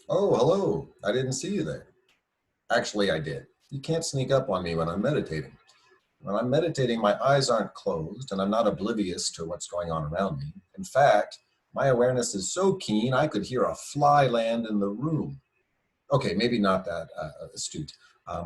Oh, hello. I didn't see you there. Actually, I did. You can't sneak up on me when I'm meditating. When I'm meditating, my eyes aren't closed and I'm not oblivious to what's going on around me. In fact, my awareness is so keen I could hear a fly land in the room. Okay, maybe not that astute,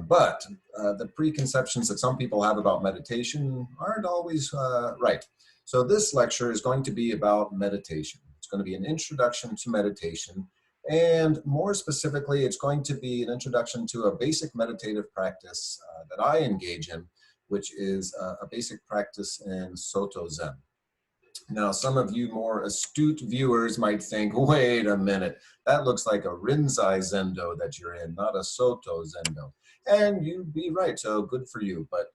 but the preconceptions that some people have about meditation aren't always right. So this lecture is going to be about meditation. It's going to be an introduction to meditation, and more specifically, it's going to be an introduction to a basic meditative practice that I engage in, which is a basic practice in Soto Zen. Now, some of you more astute viewers might think, wait a minute, that looks like a Rinzai Zendo that you're in, not a Soto Zendo. And you'd be right, so good for you, but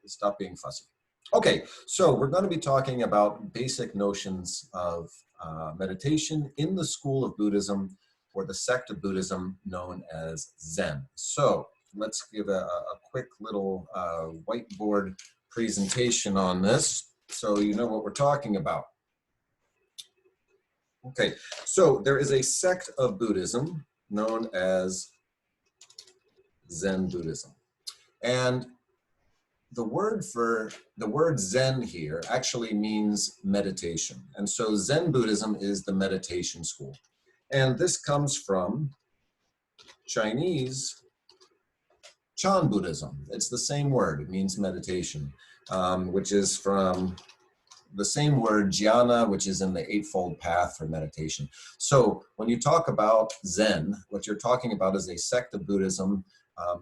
stop being fussy. Okay, so we're going to be talking about basic notions of meditation in the school of Buddhism, or the sect of Buddhism known as Zen. So let's give a quick little whiteboard presentation on this so you know what we're talking about. Okay, so there is a sect of Buddhism known as Zen Buddhism. And the word Zen here actually means meditation. And so Zen Buddhism is the meditation school. And this comes from Chinese Chan Buddhism. It's the same word, it means meditation, which is from the same word jhana, which is in the Eightfold Path for meditation. So when you talk about Zen, what you're talking about is a sect of Buddhism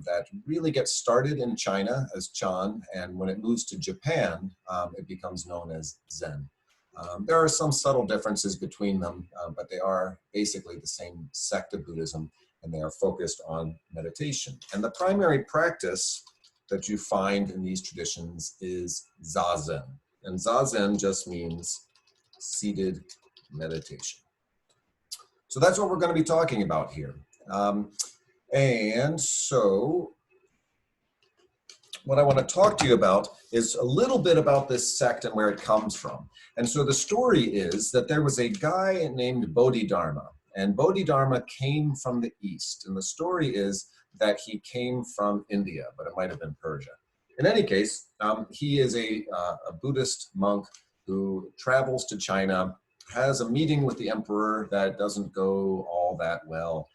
that really gets started in China as Chan, and when it moves to Japan, it becomes known as Zen. There are some subtle differences between them, but they are basically the same sect of Buddhism, and they are focused on meditation. And the primary practice that you find in these traditions is Zazen. And Zazen just means seated meditation. So that's what we're going to be talking about here. And so what I want to talk to you about is a little bit about this sect and where it comes from. And so the story is that there was a guy named Bodhi Dharma, and Bodhi Dharma came from the East. And the story is that he came from India, but it might have been Persia. In any case, he is a Buddhist monk who travels to China, has a meeting with the emperor that doesn't go all that well.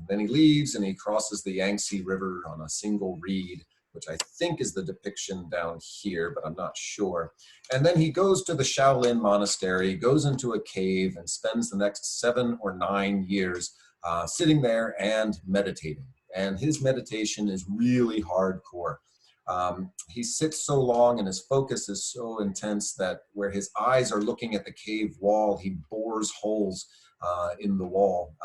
Then he leaves and he crosses the Yangtze River on a single reed, which I think is the depiction down here, but I'm not sure. And then he goes to the Shaolin Monastery, goes into a cave, and spends the next 7 or 9 years sitting there and meditating. And his meditation is really hardcore. He sits so long and his focus is so intense that where his eyes are looking at the cave wall, he bores holes in the wall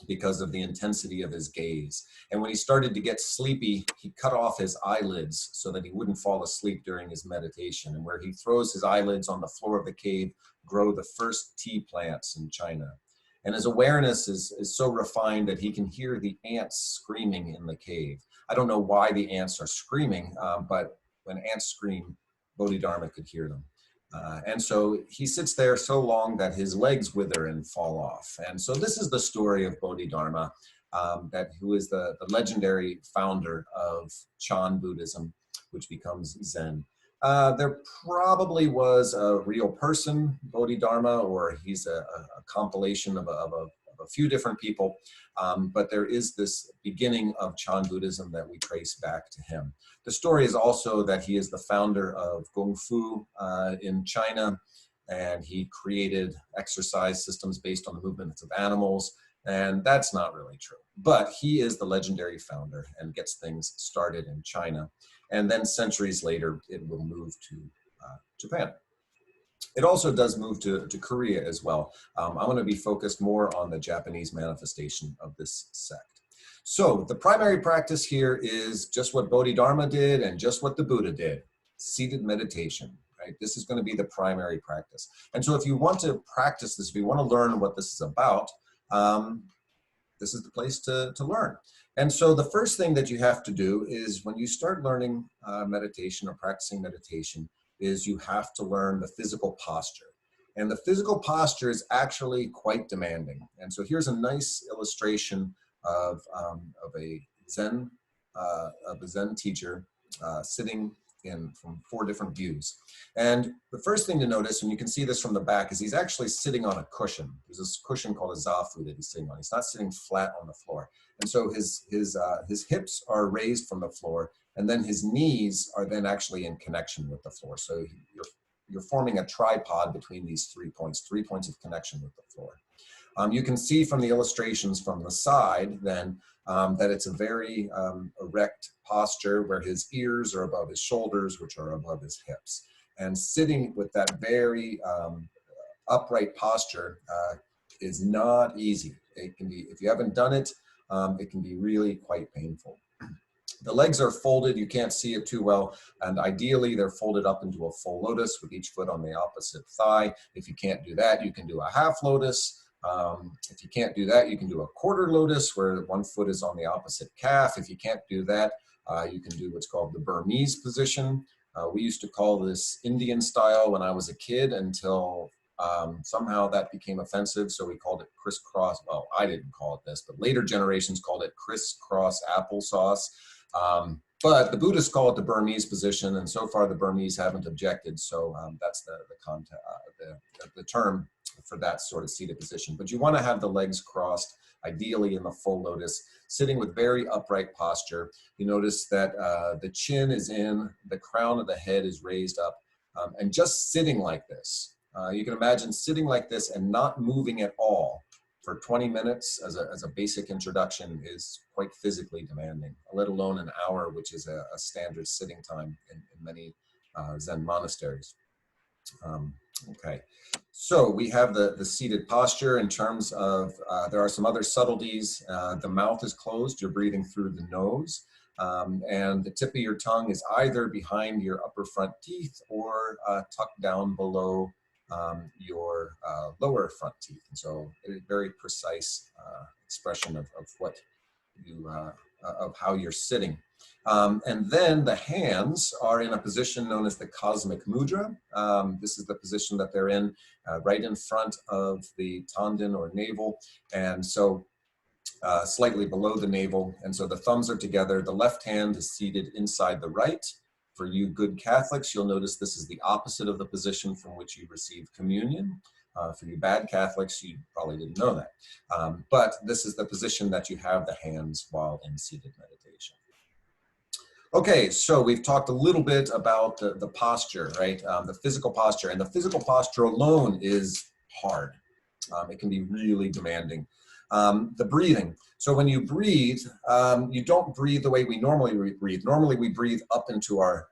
because of the intensity of his gaze. And when he started to get sleepy, he cut off his eyelids so that he wouldn't fall asleep during his meditation. And where he throws his eyelids on the floor of the cave, grow the first tea plants in China. And his awareness is so refined that he can hear the ants screaming in the cave. I don't know why the ants are screaming, but when ants scream, Bodhidharma could hear them. And so he sits there so long that his legs wither and fall off. And so this is the story of Bodhidharma, who is the legendary founder of Chan Buddhism, which becomes Zen. There probably was a real person, Bodhidharma, or he's a compilation of a few different people, but there is this beginning of Chan Buddhism that we trace back to him. The story is also that he is the founder of Kung Fu in China, and he created exercise systems based on the movements of animals, and that's not really true. But he is the legendary founder and gets things started in China. And then centuries later, it will move to Japan. It also does move to Korea as well. I'm going to be focused more on the Japanese manifestation of this sect. So the primary practice here is just what Bodhidharma did and just what the Buddha did, seated meditation. Right? This is going to be the primary practice. And so if you want to practice this, if you want to learn what this is about, this is the place to learn. And so the first thing that you have to do is when you start learning meditation or practicing meditation is you have to learn the physical posture. And the physical posture is actually quite demanding. And so here's a nice illustration of a Zen teacher sitting in from 4 different views. And the first thing to notice, and you can see this from the back, is he's actually sitting on a cushion. There's this cushion called a zafu that he's sitting on. He's not sitting flat on the floor. And so his hips are raised from the floor, and then his knees are then actually in connection with the floor. So you're forming a tripod between these 3 points of connection with the floor. You can see from the illustrations from the side then that it's a very erect posture where his ears are above his shoulders, which are above his hips. And sitting with that very upright posture is not easy. It can be, if you haven't done it, it can be really quite painful. The legs are folded, you can't see it too well, and ideally they're folded up into a full lotus with each foot on the opposite thigh. If you can't do that, you can do a half lotus. If you can't do that, you can do a quarter lotus where one foot is on the opposite calf. If you can't do that, you can do what's called the Burmese position. We used to call this Indian style when I was a kid until somehow that became offensive, so we called it crisscross. Well, I didn't call it this, but later generations called it crisscross applesauce. But the Buddhists call it the Burmese position, and so far the Burmese haven't objected, so that's the term for that sort of seated position. But you want to have the legs crossed, ideally in the full lotus, sitting with very upright posture. You notice that the chin is in, the crown of the head is raised up, and just sitting like this. You can imagine sitting like this and not moving at all for 20 minutes as a basic introduction is quite physically demanding, let alone an hour, which is a standard sitting time in many Zen monasteries. Okay, so we have the seated posture in terms of, there are some other subtleties. The mouth is closed, you're breathing through the nose, and the tip of your tongue is either behind your upper front teeth or tucked down below your lower front teeth. And so a very precise expression of what you, of how you're sitting. And then the hands are in a position known as the cosmic mudra. This is the position that they're in right in front of the tanden or navel. And so slightly below the navel. And so the thumbs are together. The left hand is seated inside the right. For you good Catholics, you'll notice this is the opposite of the position from which you receive communion. For you bad Catholics, you probably didn't know that. But this is the position that you have the hands while in seated meditation. Okay, so we've talked a little bit about the posture, right? The physical posture, and the physical posture alone is hard. It can be really demanding. The breathing. So when you breathe, you don't breathe the way we normally breathe. Normally we breathe up into our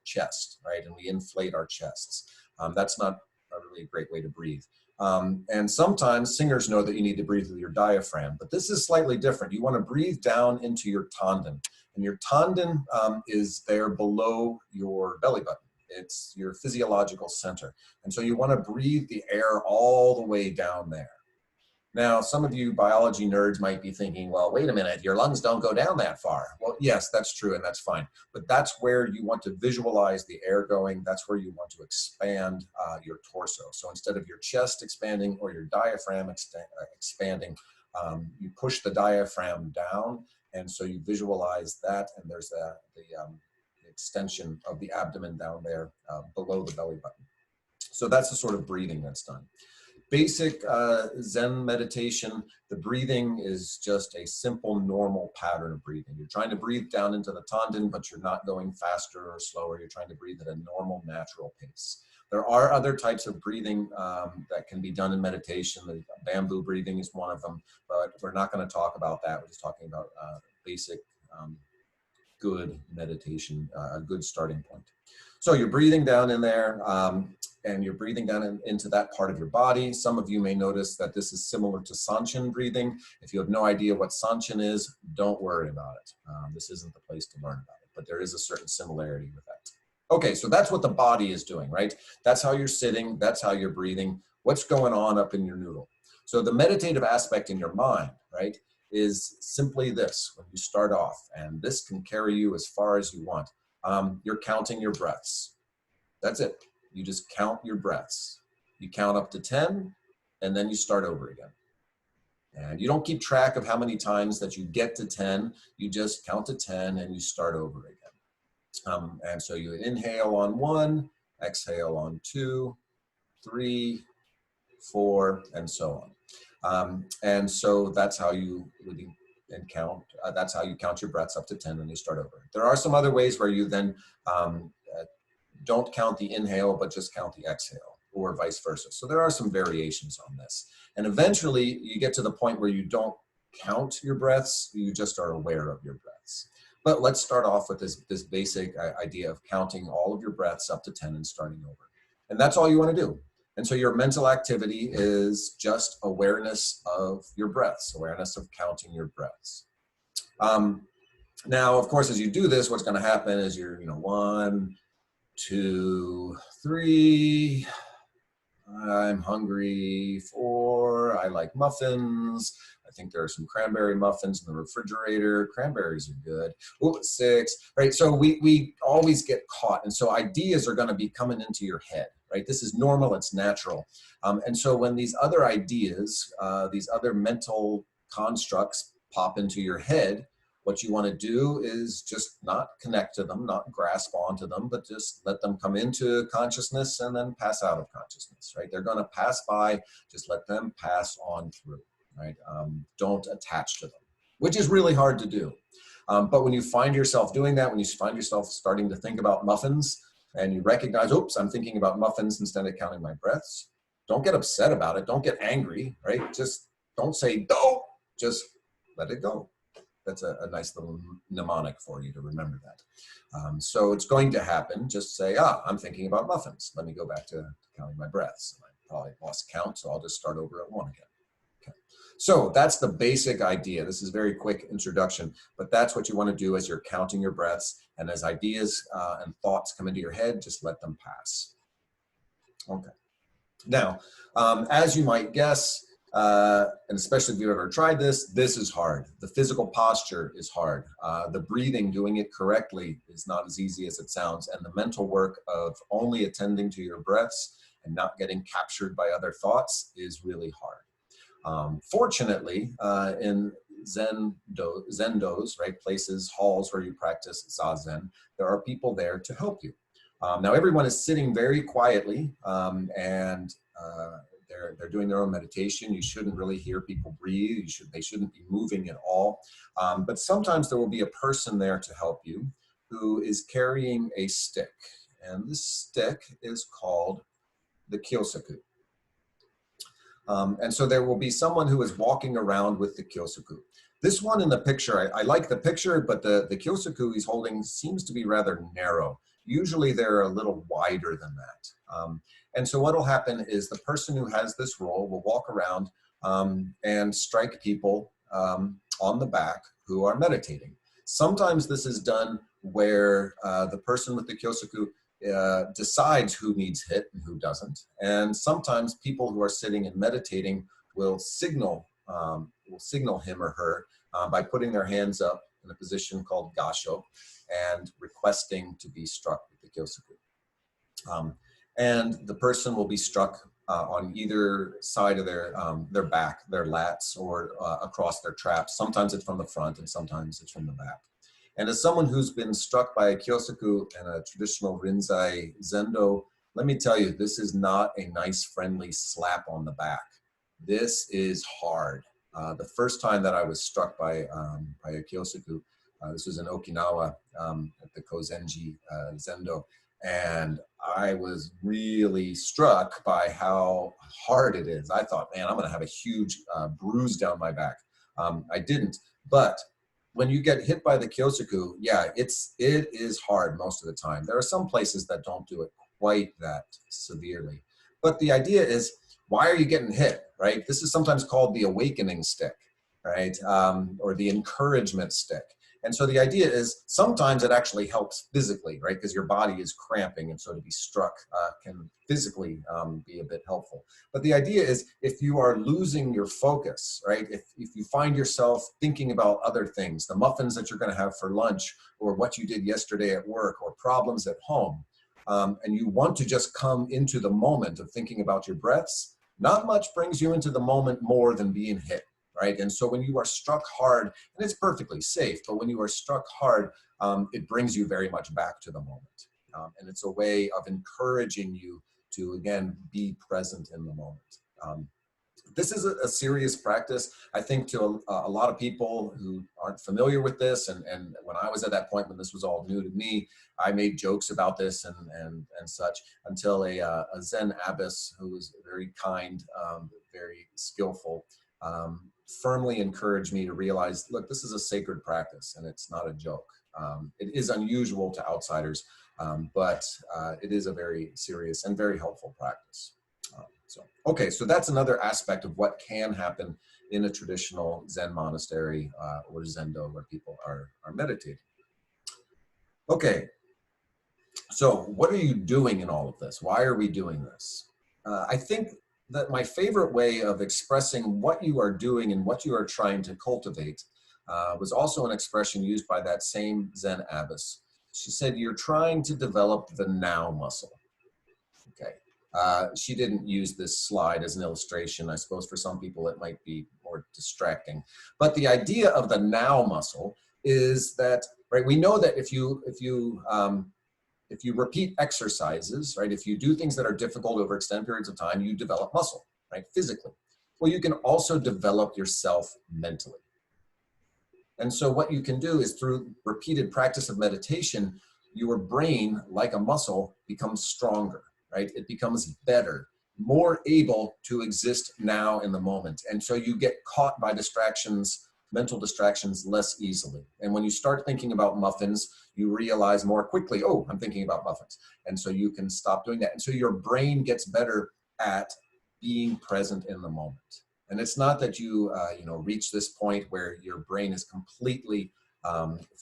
chest, right? And we inflate our chests. That's not a really great way to breathe. And sometimes singers know that you need to breathe with your diaphragm, but this is slightly different. You want to breathe down into your tanden. And your tanden is there below your belly button. It's your physiological center. And so you want to breathe the air all the way down there. Now, some of you biology nerds might be thinking, well, wait a minute, your lungs don't go down that far. Well, yes, that's true, and that's fine. But that's where you want to visualize the air going. That's where you want to expand your torso. So instead of your chest expanding or your diaphragm expanding, you push the diaphragm down, and so you visualize that, and there's the extension of the abdomen down there below the belly button. So that's the sort of breathing that's done. Basic Zen meditation, the breathing is just a simple, normal pattern of breathing. You're trying to breathe down into the tanden, but you're not going faster or slower. You're trying to breathe at a normal, natural pace. There are other types of breathing that can be done in meditation. The bamboo breathing is one of them, but we're not going to talk about that. We're just talking about basic, good meditation, a good starting point. So you're breathing down in there, and you're breathing down into that part of your body. Some of you may notice that this is similar to Sanchin breathing. If you have no idea what Sanchin is, don't worry about it. This isn't the place to learn about it, but there is a certain similarity with that. Okay, so that's what the body is doing, right? That's how you're sitting, that's how you're breathing. What's going on up in your noodle? So the meditative aspect in your mind, right, is simply this when you start off, and this can carry you as far as you want. You're counting your breaths. That's it. You just count your breaths. you count up to 10, and then you start over again. And you don't keep track of how many times that you get to 10, you just count to 10 and you start over again. And so you inhale on 1, exhale on 2, 3, 4, and so on. And so that's how you would count. That's how you count your breaths up to 10 and you start over. There are some other ways where you then don't count the inhale, but just count the exhale, or vice versa. So there are some variations on this. And eventually you get to the point where you don't count your breaths, you just are aware of your breaths. But let's start off with this basic idea of counting all of your breaths up to 10 and starting over. And that's all you want to do. And so your mental activity is just awareness of your breaths, awareness of counting your breaths. Now, of course, as you do this, what's going to happen is you're, 1, 2, 3, I'm hungry, 4, I like muffins, I think there are some cranberry muffins in the refrigerator, cranberries are good, 6, right? So we always get caught, and so ideas are going to be coming into your head, right? This is normal, it's natural. And so when these other ideas, these other mental constructs pop into your head, what you want to do is just not connect to them, not grasp onto them, but just let them come into consciousness and then pass out of consciousness, right? They're going to pass by, just let them pass on through, right? Don't attach to them, which is really hard to do. But when you find yourself doing that, when you find yourself starting to think about muffins and you recognize, oops, I'm thinking about muffins instead of counting my breaths, don't get upset about it. Don't get angry, right? Just don't say, don't, just let it go. That's a nice little mnemonic for you to remember that. So it's going to happen. Just say, I'm thinking about muffins. Let me go back to counting my breaths. And I probably lost count, so I'll just start over at 1 again. Okay. So that's the basic idea. This is a very quick introduction, but that's what you want to do as you're counting your breaths. And as ideas and thoughts come into your head, just let them pass. Okay. Now, as you might guess, and especially if you've ever tried this is hard. The physical posture is hard. The breathing, doing it correctly, is not as easy as it sounds. And the mental work of only attending to your breaths and not getting captured by other thoughts is really hard. Fortunately, in zendos, right, places, halls where you practice zazen, there are people there to help you. Now everyone is sitting very quietly, and they're doing their own meditation. You shouldn't really hear people breathe. They shouldn't be moving at all. But sometimes there will be a person there to help you who is carrying a stick. And this stick is called the Kyousuke. And so there will be someone who is walking around with the Kyousuke. This one in the picture, I like the picture, but the Kyousuke he's holding seems to be rather narrow. Usually they're a little wider than that. And so what will happen is the person who has this role will walk around and strike people on the back who are meditating. Sometimes this is done where the person with the Kyousuke decides who needs hit and who doesn't. And sometimes people who are sitting and meditating will signal him or her by putting their hands up in a position called gasho and requesting to be struck with the Kyousuke. And the person will be struck on either side of their back, their lats, or across their traps. Sometimes it's from the front and sometimes it's from the back. And as someone who's been struck by a Kyousuke and a traditional Rinzai Zendo, let me tell you, this is not a nice, friendly slap on the back. This is hard. The first time that I was struck by a Kyousuke, this was in Okinawa at the Kozenji Zendo, and I was really struck by how hard it is. I thought, man, I'm going to have a huge bruise down my back. I didn't, but when you get hit by the Kyousuke, yeah, it is hard most of the time. There are some places that don't do it quite that severely, but the idea is, why are you getting hit, right? This is sometimes called the awakening stick, right? Or the encouragement stick. And so the idea is sometimes it actually helps physically, right? Because your body is cramping, and so to be struck can physically be a bit helpful. But the idea is, if you are losing your focus, right? If you find yourself thinking about other things, the muffins that you're going to have for lunch, or what you did yesterday at work, or problems at home, and you want to just come into the moment of thinking about your breaths, not much brings you into the moment more than being hit, right? And so when you are struck hard, and it's perfectly safe, but when you are struck hard, it brings you very much back to the moment. And it's a way of encouraging you to, again, be present in the moment. This is a serious practice, I think, to a lot of people who aren't familiar with this. And when I was at that point, when this was all new to me, I made jokes about this and such, until a Zen abbess who was very kind, very skillful, firmly encouraged me to realize, look, this is a sacred practice and it's not a joke. It is unusual to outsiders, but it is a very serious and very helpful practice. Okay, so that's another aspect of what can happen in a traditional Zen monastery or Zendo where people are meditating. Okay, so what are you doing in all of this? Why are we doing this? I think that my favorite way of expressing what you are doing and what you are trying to cultivate was also an expression used by that same Zen abbess. She said, you're trying to develop the now muscle. Okay. She didn't use this slide as an illustration. I suppose for some people it might be more distracting. But the idea of the now muscle is that, right, we know that if you repeat exercises, right, if you do things that are difficult over extended periods of time, you develop muscle, right, physically. Well, you can also develop yourself mentally. And so what you can do is through repeated practice of meditation, your brain, like a muscle, becomes stronger. Right? It becomes better, more able to exist now in the moment. And so you get caught by distractions, mental distractions, less easily. And when you start thinking about muffins, you realize more quickly, oh, I'm thinking about muffins. And so you can stop doing that. And so your brain gets better at being present in the moment. And it's not that you, reach this point where your brain is completely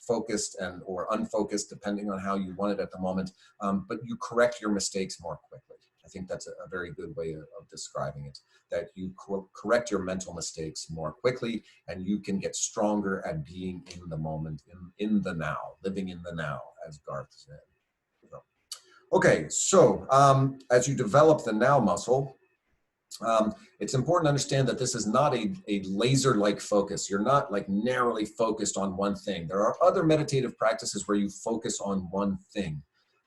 focused or unfocused, depending on how you want it at the moment, but you correct your mistakes more quickly. I think that's a very good way of describing it, that you correct your mental mistakes more quickly, and you can get stronger at being in the moment, in the now, living in the now, as Garth said. Okay, so as you develop the now muscle, it's important to understand that this is not a laser-like focus. You're not like narrowly focused on one thing. There are other meditative practices where you focus on one thing,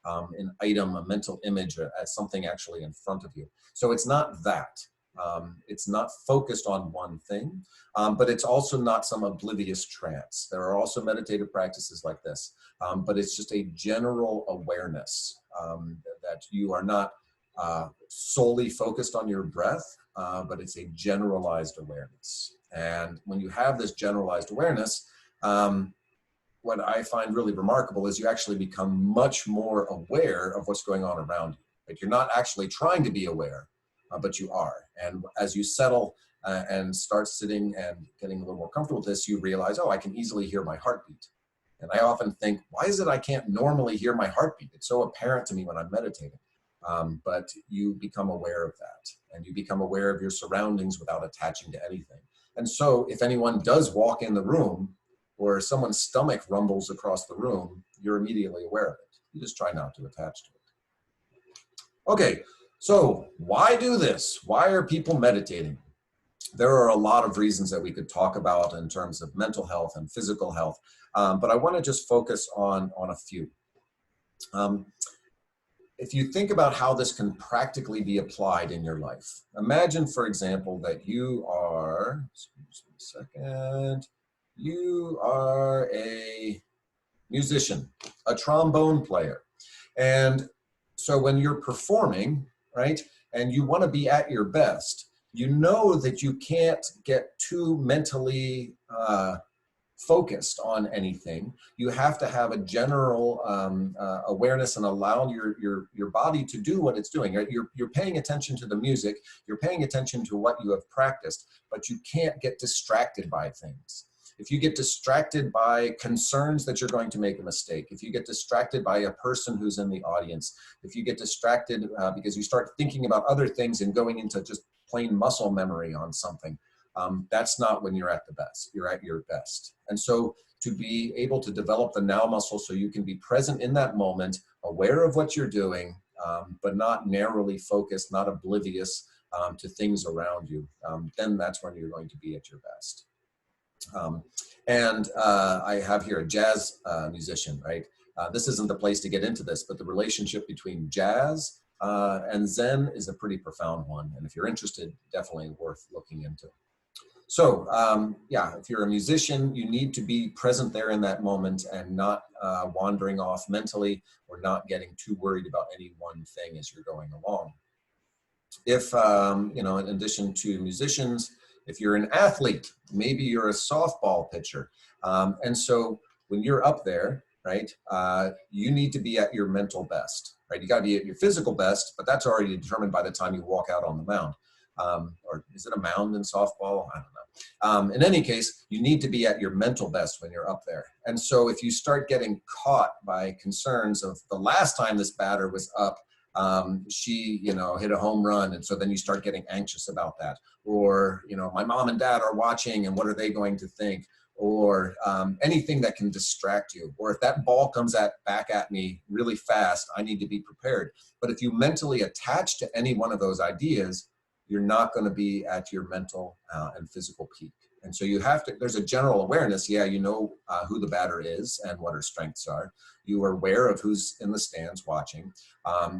an item, a mental image, as something actually in front of you. So it's not that. It's not focused on one thing, but it's also not some oblivious trance. There are also meditative practices like this, but it's just a general awareness that you are not solely focused on your breath, but it's a generalized awareness. And when you have this generalized awareness, what I find really remarkable is you actually become much more aware of what's going on around you. Like you're not actually trying to be aware, but you are. And as you settle and start sitting and getting a little more comfortable with this, you realize, oh, I can easily hear my heartbeat. And I often think, why is it I can't normally hear my heartbeat? It's so apparent to me when I'm meditating. But you become aware of that, and you become aware of your surroundings without attaching to anything. And so if anyone does walk in the room or someone's stomach rumbles across the room, you're immediately aware of it. You just try not to attach to it. Okay, so why do this? Why are people meditating? There are a lot of reasons that we could talk about in terms of mental health and physical health, but I want to just focus on a few. If you think about how this can practically be applied in your life, imagine, for example, that you are, excuse me a second, you are a musician, a trombone player. And so when you're performing, right, and you want to be at your best, you know that you can't get too mentally focused on anything. You have to have a general awareness and allow your body to do what it's doing. Right? You're paying attention to the music, you're paying attention to what you have practiced, but you can't get distracted by things. If you get distracted by concerns that you're going to make a mistake, if you get distracted by a person who's in the audience, if you get distracted because you start thinking about other things and going into just plain muscle memory on something, that's not when you're at the best. You're at your best. And so to be able to develop the now muscle so you can be present in that moment, aware of what you're doing, but not narrowly focused, not oblivious to things around you, then that's when you're going to be at your best. I have here a jazz musician, right? This isn't the place to get into this, but the relationship between jazz and Zen is a pretty profound one. And if you're interested, definitely worth looking into. So yeah, if you're a musician, you need to be present there in that moment and not wandering off mentally or not getting too worried about any one thing as you're going along. If, you know, in addition to musicians, if you're an athlete, maybe you're a softball pitcher. And so when you're up there, right, you need to be at your mental best, right? You got to be at your physical best, but that's already determined by the time you walk out on the mound. Or is it a mound in softball? I don't know. In any case, you need to be at your mental best when you're up there. And so if you start getting caught by concerns of the last time this batter was up, she, you know, hit a home run. And so then you start getting anxious about that. Or, you know, my mom and dad are watching and what are they going to think? Or anything that can distract you. Or if that ball comes back at me really fast, I need to be prepared. But if you mentally attach to any one of those ideas, you're not going to be at your mental and physical peak. And so you have to, there's a general awareness. Yeah, you know who the batter is and what her strengths are. You are aware of who's in the stands watching.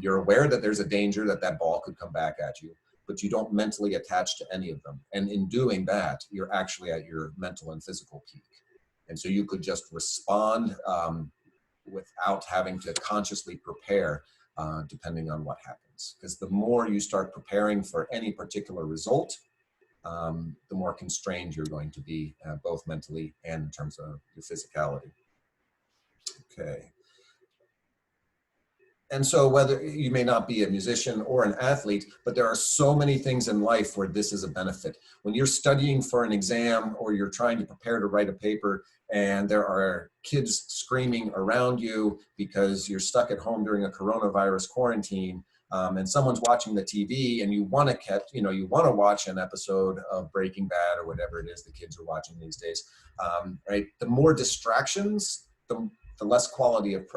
You're aware that there's a danger that that ball could come back at you, but you don't mentally attach to any of them. And in doing that, you're actually at your mental and physical peak. And so you could just respond without having to consciously prepare depending on what happens. Because the more you start preparing for any particular result, the more constrained you're going to be, both mentally and in terms of your physicality. Okay. And so whether you may not be a musician or an athlete, but there are so many things in life where this is a benefit. When you're studying for an exam or you're trying to prepare to write a paper and there are kids screaming around you because you're stuck at home during a coronavirus quarantine, and someone's watching the TV and you want to catch, you know, you want to watch an episode of Breaking Bad or whatever it is the kids are watching these days, right? The more distractions, the less quality of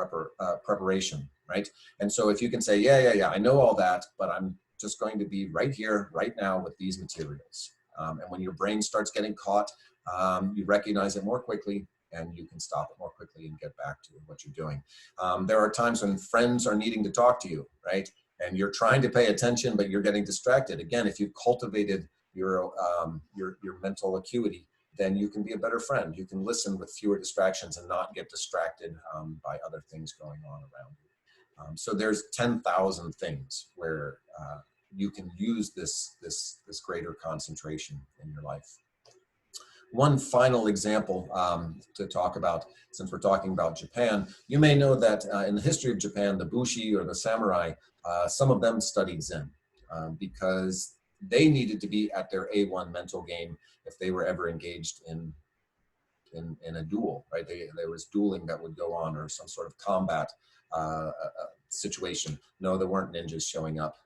preparation. Right? And so if you can say, yeah, I know all that, but I'm just going to be right here, right now with these materials. And when your brain starts getting caught, you recognize it more quickly and you can stop it more quickly and get back to what you're doing. There are times when friends are needing to talk to you, right? And you're trying to pay attention, but you're getting distracted. Again, if you've cultivated your mental acuity, then you can be a better friend. You can listen with fewer distractions and not get distracted by other things going on around you. So there's 10,000 things where you can use this greater concentration in your life. One final example to talk about, since we're talking about Japan, you may know that in the history of Japan, the Bushi or the samurai, some of them studied Zen because they needed to be at their A1 mental game if they were ever engaged in a duel, right? There was dueling that would go on or some sort of combat situation. No, there weren't ninjas showing up,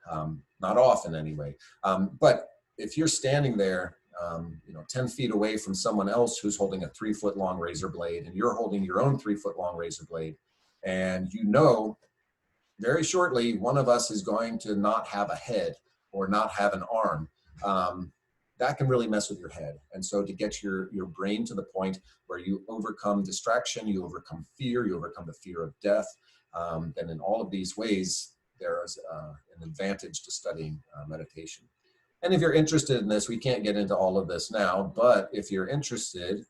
not often anyway. But if you're standing there, 10 feet away from someone else who's holding a 3-foot long razor blade and you're holding your own 3-foot long razor blade, and you know, very shortly, one of us is going to not have a head or not have an arm. That can really mess with your head. And so to get your brain to the point where you overcome distraction, you overcome fear, you overcome the fear of death, then in all of these ways, there is an advantage to studying meditation. And if you're interested in this, we can't get into all of this now, but if you're interested,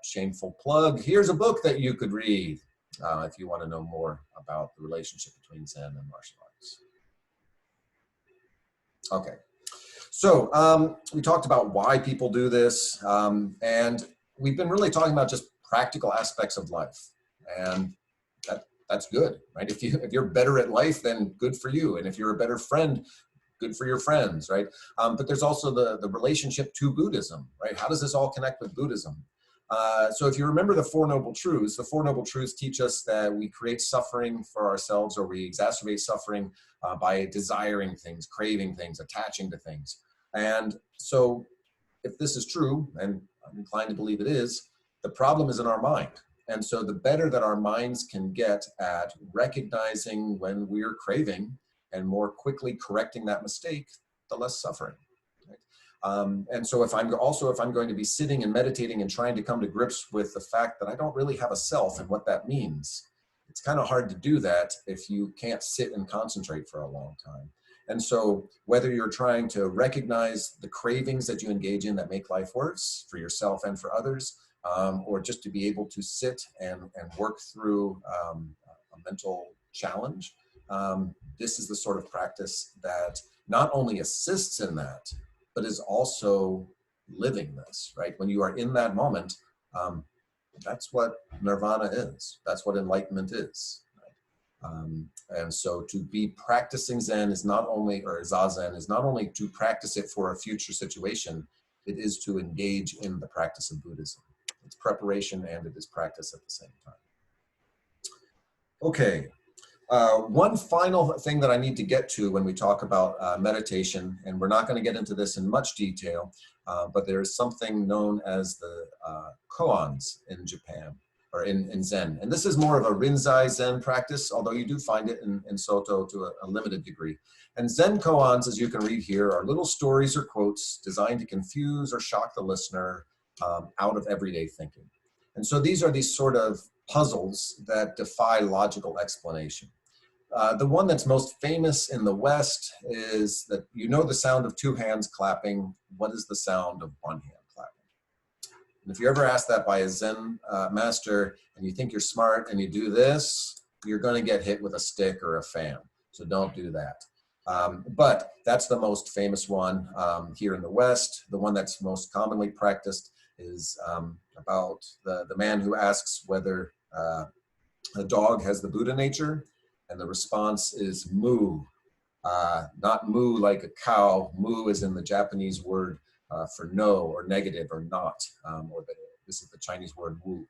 shameful plug, here's a book that you could read if you want to know more about the relationship between Zen and martial arts. Okay. So we talked about why people do this, and we've been really talking about just practical aspects of life, and that's good, right? If you're better at life, then good for you, and if you're a better friend, good for your friends, right? But there's also the relationship to Buddhism, right? How does this all connect with Buddhism? So if you remember the Four Noble Truths teach us that we create suffering for ourselves, or we exacerbate suffering by desiring things, craving things, attaching to things. And so if this is true, and I'm inclined to believe it is, the problem is in our mind. And so the better that our minds can get at recognizing when we're craving and more quickly correcting that mistake, the less suffering. Right? And so if I'm going to be sitting and meditating and trying to come to grips with the fact that I don't really have a self and what that means, it's kind of hard to do that if you can't sit and concentrate for a long time. And so whether you're trying to recognize the cravings that you engage in that make life worse for yourself and for others, or just to be able to sit and work through a mental challenge, this is the sort of practice that not only assists in that, but is also living this, right? When you are in that moment, that's what nirvana is. That's what enlightenment is. And so to be practicing Zen is not only, or Zazen is not only to practice it for a future situation, it is to engage in the practice of Buddhism. It's preparation and it is practice at the same time. Okay, one final thing that I need to get to when we talk about meditation, and we're not going to get into this in much detail, but there is something known as the koans in Japan, or in Zen. And this is more of a Rinzai Zen practice, although you do find it in Soto to a limited degree. And Zen koans, as you can read here, are little stories or quotes designed to confuse or shock the listener out of everyday thinking. And so these are these sort of puzzles that defy logical explanation. The one that's most famous in the West is that you know the sound of two hands clapping. What is the sound of one hand clapping? And if you're ever asked that by a Zen master and you think you're smart and you do this, you're going to get hit with a stick or a fan. So don't do that. But that's the most famous one here in the West. The one that's most commonly practiced is about the man who asks whether a dog has the Buddha nature, and the response is moo. Not moo like a cow. Moo is in the Japanese word for no or negative or not, this is the Chinese word wu.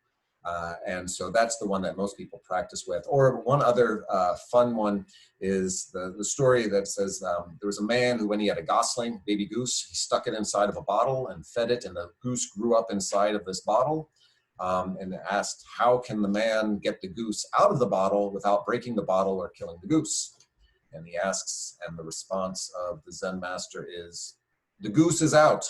And so that's the one that most people practice with. Or one other fun one is the story that says there was a man who, when he had a gosling, baby goose, he stuck it inside of a bottle and fed it, and the goose grew up inside of this bottle. And asked, how can the man get the goose out of the bottle without breaking the bottle or killing the goose? And he asks, and the response of the Zen master is, the goose is out.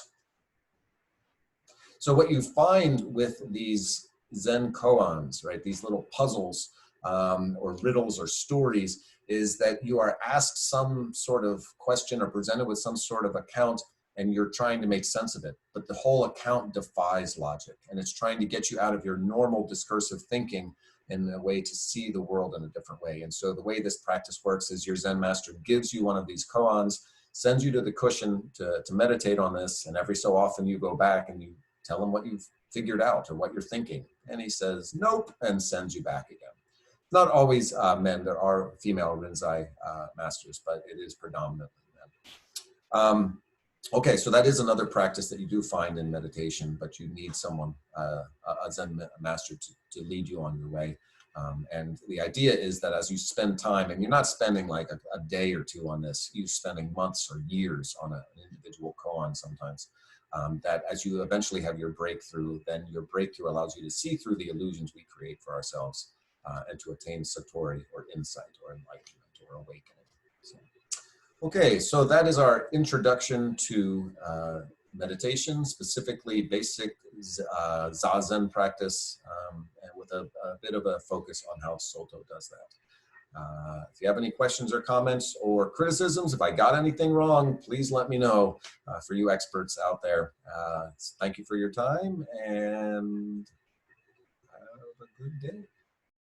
So what you find with these Zen koans, right, these little puzzles or riddles or stories, is that you are asked some sort of question or presented with some sort of account, and you're trying to make sense of it. But the whole account defies logic, and it's trying to get you out of your normal discursive thinking in a way to see the world in a different way. And so the way this practice works is your Zen master gives you one of these koans, sends you to the cushion to meditate on this, and every so often you go back and you tell him what you've figured out or what you're thinking. And he says, nope, and sends you back again. Not always men, there are female Rinzai masters, but it is predominantly men. Okay, so that is another practice that you do find in meditation, but you need someone, a Zen master to lead you on your way. And the idea is that as you spend time, and you're not spending like a day or two on this, you're spending months or years on an individual koan sometimes, that as you eventually have your breakthrough, then your breakthrough allows you to see through the illusions we create for ourselves and to attain satori, or insight, or enlightenment, or awakening. So. Okay, so that is our introduction to meditation, specifically basic Zazen practice, and with a bit of a focus on how Soto does that. If you have any questions or comments or criticisms, if I got anything wrong, please let me know for you experts out there. Thank you for your time, and have a good day.